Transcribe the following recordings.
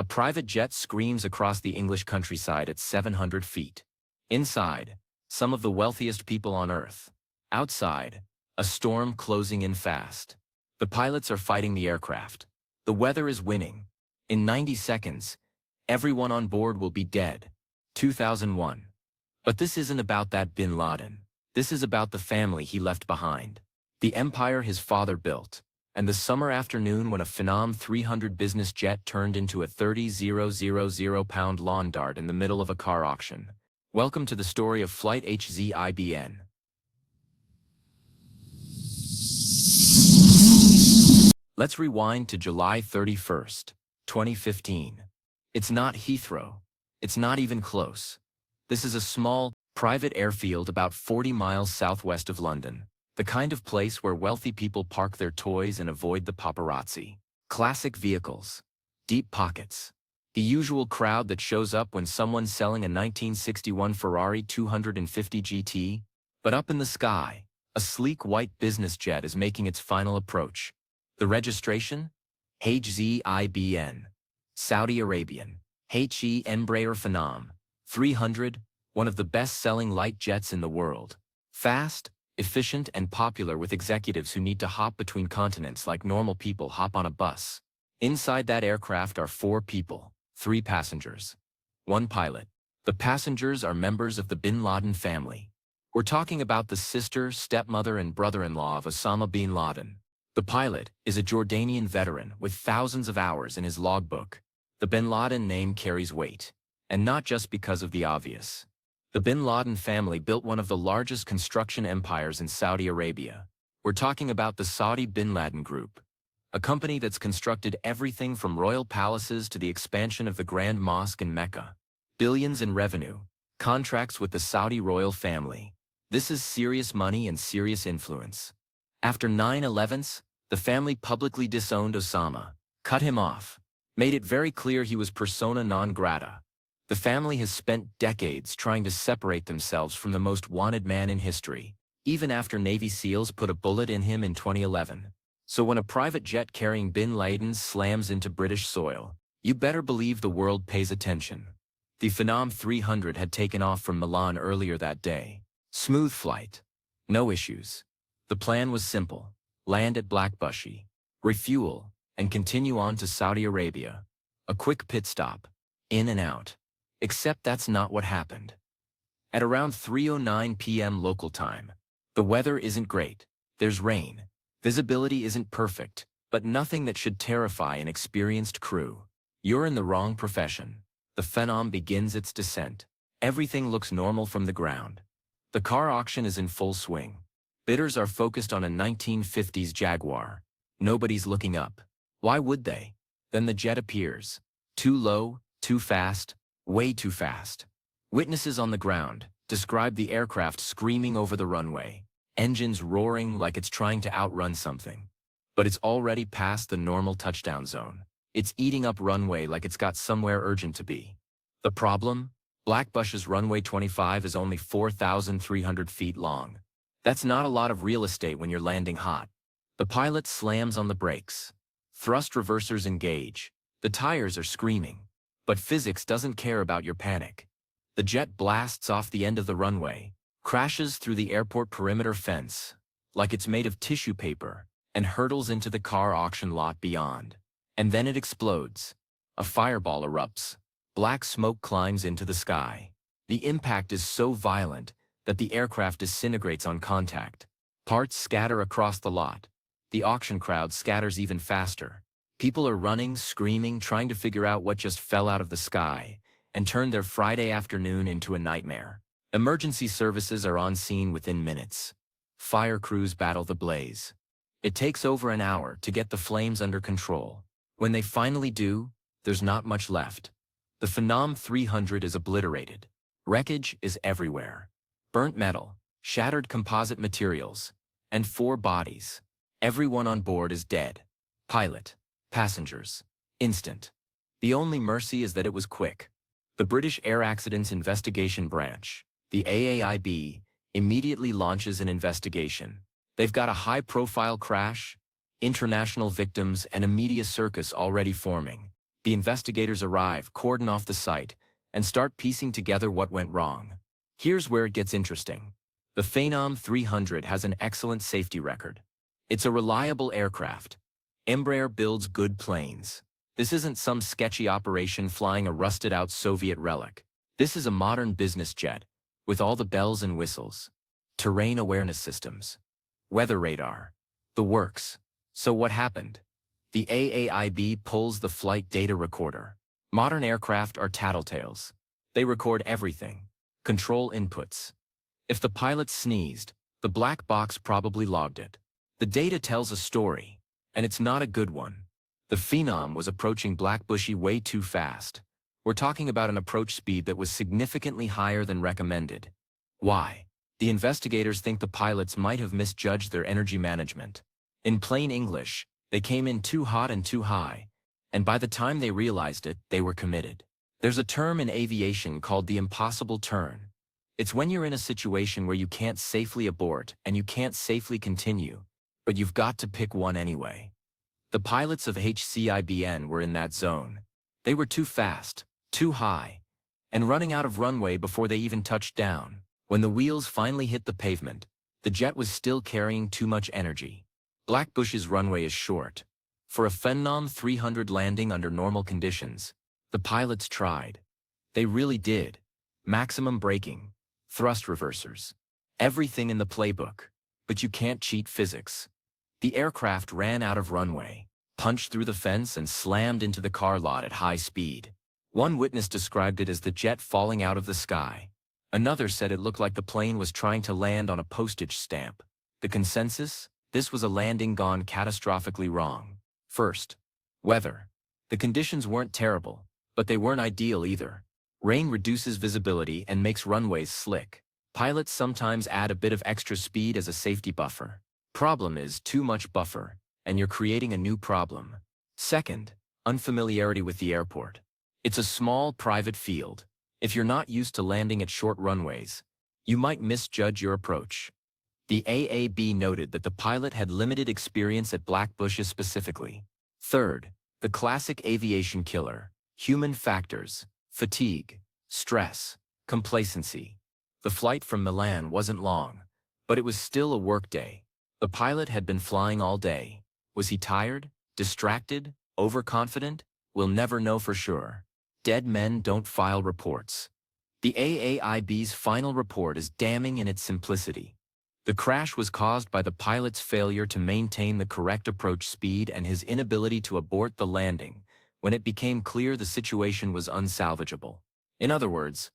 A private jet screams across the English countryside at 700 feet. Inside, some of the wealthiest people on Earth. Outside, a storm closing in fast. The pilots are fighting the aircraft. The weather is winning. In 90 seconds, everyone on board will be dead. 2001. But this isn't about that bin Laden. This is about the family he left behind. The empire his father built. And the summer afternoon when a Phenom 300 business jet turned into a 30,000-pound lawn dart in the middle of a car auction. Welcome to the story of Flight HZ-IBN. Let's rewind to July 31st, 2015. It's not Heathrow. It's not even close. This is a small, private airfield about 40 miles southwest of London. The kind of place where wealthy people park their toys and avoid the paparazzi. Classic vehicles. Deep pockets. The usual crowd that shows up when someone's selling a 1961 Ferrari 250 GT. But up in the sky, a sleek white business jet is making its final approach. The registration? HZ-IBN. Saudi Arabian. HE Embraer Phenom 300, one of the best-selling light jets in the world. Fast, efficient and popular with executives who need to hop between continents like normal people hop on a bus. Inside that aircraft are 4 people, 3 passengers, 1 pilot. The passengers are members of the bin Laden family. We're talking about the sister, stepmother and brother-in-law of Osama bin Laden. The pilot is a Jordanian veteran with thousands of hours in his logbook. The bin Laden name carries weight, and not just because of the obvious. The bin Laden family built one of the largest construction empires in Saudi Arabia. We're talking about the Saudi Bin Laden Group, a company that's constructed everything from royal palaces to the expansion of the Grand Mosque in Mecca. Billions in revenue, contracts with the Saudi royal family. This is serious money and serious influence. After 9/11s, the family publicly disowned Osama, cut him off, made it very clear he was persona non grata. The family has spent decades trying to separate themselves from the most wanted man in history, even after Navy SEALs put a bullet in him in 2011. So when a private jet carrying bin Laden slams into British soil, you better believe the world pays attention. The Phenom 300 had taken off from Milan earlier that day. Smooth flight. No issues. The plan was simple. Land at Blackbushy, refuel, and continue on to Saudi Arabia. A quick pit stop. In and out. Except that's not what happened. At around 3:09 p.m. local time, the weather isn't great. There's rain. Visibility isn't perfect, but nothing that should terrify an experienced crew. You're in the wrong profession. The Phenom begins its descent. Everything looks normal from the ground. The car auction is in full swing. Bidders are focused on a 1950s Jaguar. Nobody's looking up. Why would they? Then the jet appears. Too low, too fast, way too fast. Witnesses on the ground describe the aircraft screaming over the runway, engines roaring like it's trying to outrun something. But it's already past the normal touchdown zone. It's eating up runway like it's got somewhere urgent to be. The problem? Blackbush's runway 25 is only 4,300 feet long. That's not a lot of real estate when you're landing hot. The pilot slams on the brakes. Thrust reversers engage. The tires are screaming. But physics doesn't care about your panic. The jet blasts off the end of the runway, crashes through the airport perimeter fence, like it's made of tissue paper, and hurtles into the car auction lot beyond. And then it explodes. A fireball erupts. Black smoke climbs into the sky. The impact is so violent that the aircraft disintegrates on contact. Parts scatter across the lot. The auction crowd scatters even faster. People are running, screaming, trying to figure out what just fell out of the sky, and turned their Friday afternoon into a nightmare. Emergency services are on scene within minutes. Fire crews battle the blaze. It takes over an hour to get the flames under control. When they finally do, there's not much left. The Phenom 300 is obliterated. Wreckage is everywhere. Burnt metal, shattered composite materials, and 4 bodies. Everyone on board is dead. Pilot. Passengers. Instant. The only mercy is that it was quick. The British Air Accidents Investigation Branch, the AAIB, immediately launches an investigation. They've got a high-profile crash, international victims, and a media circus already forming. The investigators arrive, cordon off the site, and start piecing together what went wrong. Here's where it gets interesting. The Phenom 300 has an excellent safety record. It's a reliable aircraft. Embraer builds good planes. This isn't some sketchy operation flying a rusted-out Soviet relic. This is a modern business jet, with all the bells and whistles. Terrain awareness systems. Weather radar. The works. So what happened? The AAIB pulls the flight data recorder. Modern aircraft are tattletales. They record everything. Control inputs. If the pilot sneezed, the black box probably logged it. The data tells a story, and it's not a good one. The Phenom was approaching Blackbushy way too fast. We're talking about an approach speed that was significantly higher than recommended. Why? The investigators think the pilots might have misjudged their energy management. In plain English, they came in too hot and too high, and by the time they realized it, they were committed. There's a term in aviation called the impossible turn. It's when you're in a situation where you can't safely abort and you can't safely continue, but you've got to pick one anyway. The pilots of HZ-IBN were in that zone. They were too fast, too high, and running out of runway before they even touched down. When the wheels finally hit the pavement, the jet was still carrying too much energy. Blackbush's runway is short. For a Phenom 300 landing under normal conditions, the pilots tried. They really did. Maximum braking, thrust reversers, everything in the playbook. But you can't cheat physics. The aircraft ran out of runway, punched through the fence and slammed into the car lot at high speed. One witness described it as the jet falling out of the sky. Another said it looked like the plane was trying to land on a postage stamp. The consensus? This was a landing gone catastrophically wrong. First, weather. The conditions weren't terrible, but they weren't ideal either. Rain reduces visibility and makes runways slick. Pilots sometimes add a bit of extra speed as a safety buffer. Problem is too much buffer, and you're creating a new problem. Second, unfamiliarity with the airport. It's a small private field. If you're not used to landing at short runways, you might misjudge your approach. The AAB noted that the pilot had limited experience at Blackbushes specifically. Third, the classic aviation killer, human factors, fatigue, stress, complacency. The flight from Milan wasn't long, but it was still a workday. The pilot had been flying all day. Was he tired, distracted, overconfident? We'll never know for sure. Dead men don't file reports. The AAIB's final report is damning in its simplicity. The crash was caused by the pilot's failure to maintain the correct approach speed and his inability to abort the landing when it became clear the situation was unsalvageable. In other words,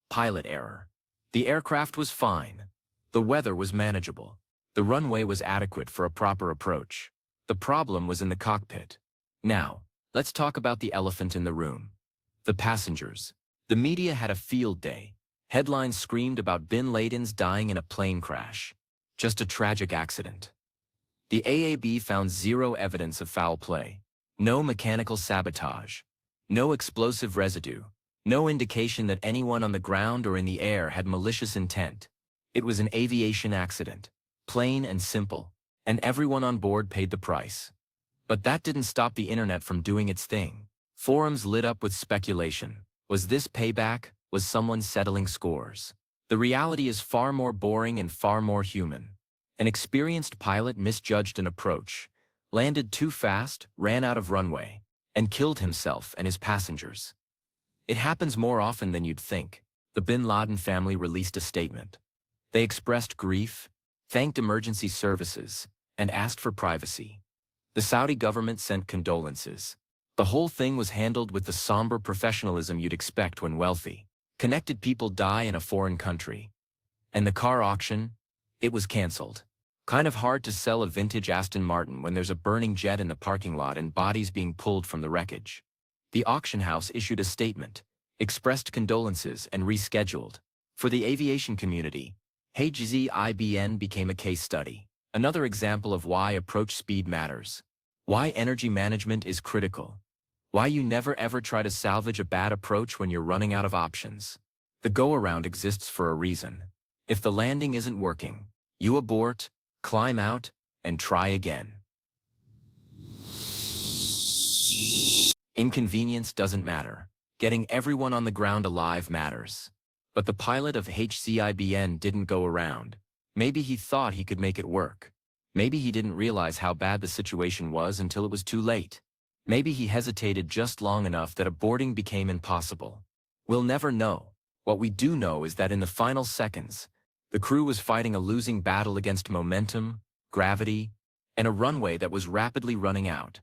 pilot error. The aircraft was fine. The weather was manageable. The runway was adequate for a proper approach. The problem was in the cockpit. Now, let's talk about the elephant in the room. The passengers. The media had a field day. Headlines screamed about bin Ladens dying in a plane crash. Just a tragic accident. The AAB found zero evidence of foul play. No mechanical sabotage. No explosive residue. No indication that anyone on the ground or in the air had malicious intent. It was an aviation accident. Plain and simple. And everyone on board paid the price. But that didn't stop the internet from doing its thing. Forums lit up with speculation. Was this payback? Was someone settling scores? The reality is far more boring and far more human. An experienced pilot misjudged an approach, landed too fast, ran out of runway, and killed himself and his passengers. It happens more often than you'd think. The bin Laden family released a statement. They expressed grief, thanked emergency services, and asked for privacy. The Saudi government sent condolences. The whole thing was handled with the somber professionalism you'd expect when wealthy, connected people die in a foreign country. And the car auction? It was cancelled. Kind of hard to sell a vintage Aston Martin when there's a burning jet in the parking lot and bodies being pulled from the wreckage. The auction house issued a statement, expressed condolences, and rescheduled. For the aviation community, HZ-IBN became a case study. Another example of why approach speed matters. Why energy management is critical. Why you never ever try to salvage a bad approach when you're running out of options. The go-around exists for a reason. If the landing isn't working, you abort, climb out, and try again. Inconvenience doesn't matter. Getting everyone on the ground alive matters. But the pilot of HZ-IBN didn't go around. Maybe he thought he could make it work. Maybe he didn't realize how bad the situation was until it was too late. Maybe he hesitated just long enough that aborting became impossible. We'll never know. What we do know is that in the final seconds, the crew was fighting a losing battle against momentum, gravity, and a runway that was rapidly running out.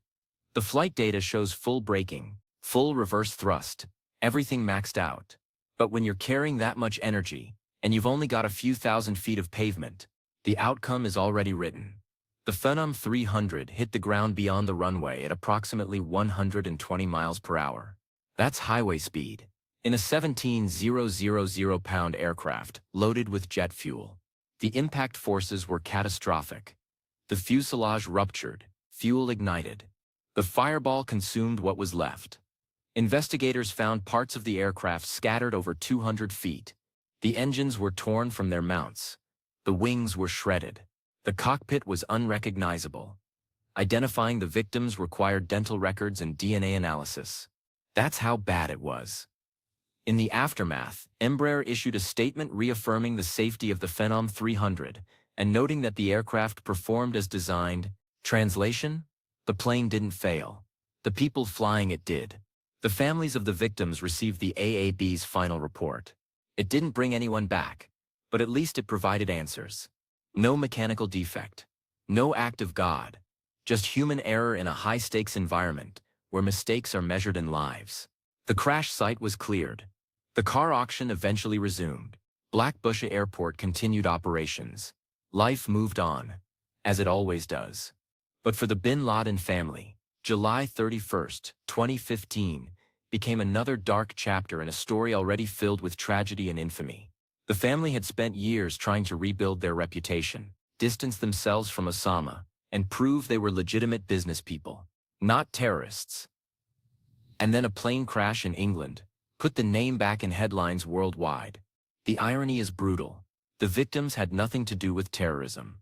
The flight data shows full braking, full reverse thrust, everything maxed out. But when you're carrying that much energy, and you've only got a few thousand feet of pavement, the outcome is already written. The Phenom 300 hit the ground beyond the runway at approximately 120 miles per hour. That's highway speed. In a 17,000 pound aircraft loaded with jet fuel. The impact forces were catastrophic. The fuselage ruptured, fuel ignited. The fireball consumed what was left. Investigators found parts of the aircraft scattered over 200 feet. The engines were torn from their mounts. The wings were shredded. The cockpit was unrecognizable. Identifying the victims required dental records and DNA analysis. That's how bad it was. In the aftermath, Embraer issued a statement reaffirming the safety of the Phenom 300 and noting that the aircraft performed as designed. Translation? The plane didn't fail. The people flying it did. The families of the victims received the AAB's final report. It didn't bring anyone back, but at least it provided answers. No mechanical defect. No act of God. Just human error in a high-stakes environment where mistakes are measured in lives. The crash site was cleared. The car auction eventually resumed. Blackbushe Airport continued operations. Life moved on, as it always does. But for the bin Laden family, July 31st, 2015, became another dark chapter in a story already filled with tragedy and infamy. The family had spent years trying to rebuild their reputation, distance themselves from Osama, and prove they were legitimate business people, not terrorists. And then a plane crash in England put the name back in headlines worldwide. The irony is brutal. The victims had nothing to do with terrorism.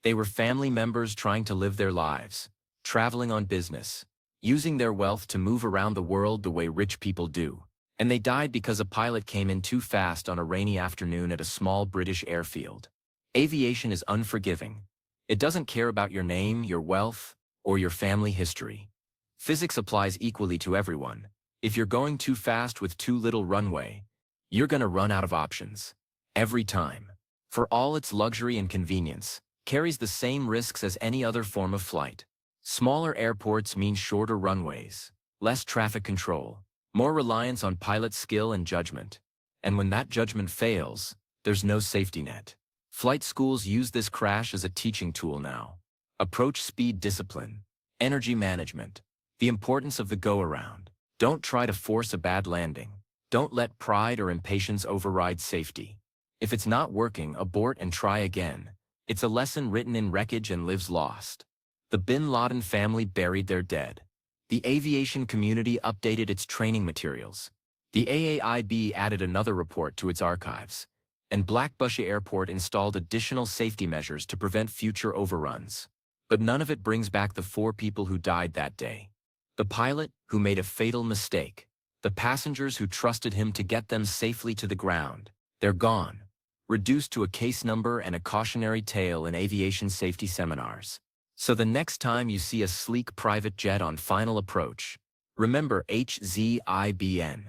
They were family members trying to live their lives, traveling on business, using their wealth to move around the world the way rich people do. And they died because a pilot came in too fast on a rainy afternoon at a small British airfield. Aviation is unforgiving. It doesn't care about your name, your wealth, or your family history. Physics applies equally to everyone. If you're going too fast with too little runway, you're gonna run out of options. Every time. For all its luxury and convenience, carries the same risks as any other form of flight. Smaller airports mean shorter runways, less traffic control, more reliance on pilot skill and judgment. And when that judgment fails, there's no safety net. Flight schools use this crash as a teaching tool now. Approach speed discipline, energy management, the importance of the go-around. Don't try to force a bad landing. Don't let pride or impatience override safety. If it's not working, abort and try again. It's a lesson written in wreckage and lives lost. The bin Laden family buried their dead. The aviation community updated its training materials. The AAIB added another report to its archives. And Blackbushe Airport installed additional safety measures to prevent future overruns. But none of it brings back the 4 people who died that day. The pilot, who made a fatal mistake. The passengers who trusted him to get them safely to the ground. They're gone. Reduced to a case number and a cautionary tale in aviation safety seminars. So the next time you see a sleek private jet on final approach, remember HZ-IBN.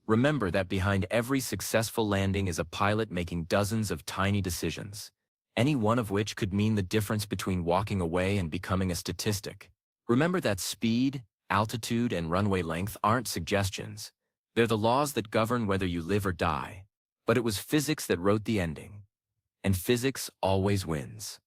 Remember that behind every successful landing is a pilot making dozens of tiny decisions, any one of which could mean the difference between walking away and becoming a statistic. Remember that speed, altitude, and runway length aren't suggestions. They're the laws that govern whether you live or die. But it was physics that wrote the ending. And physics always wins.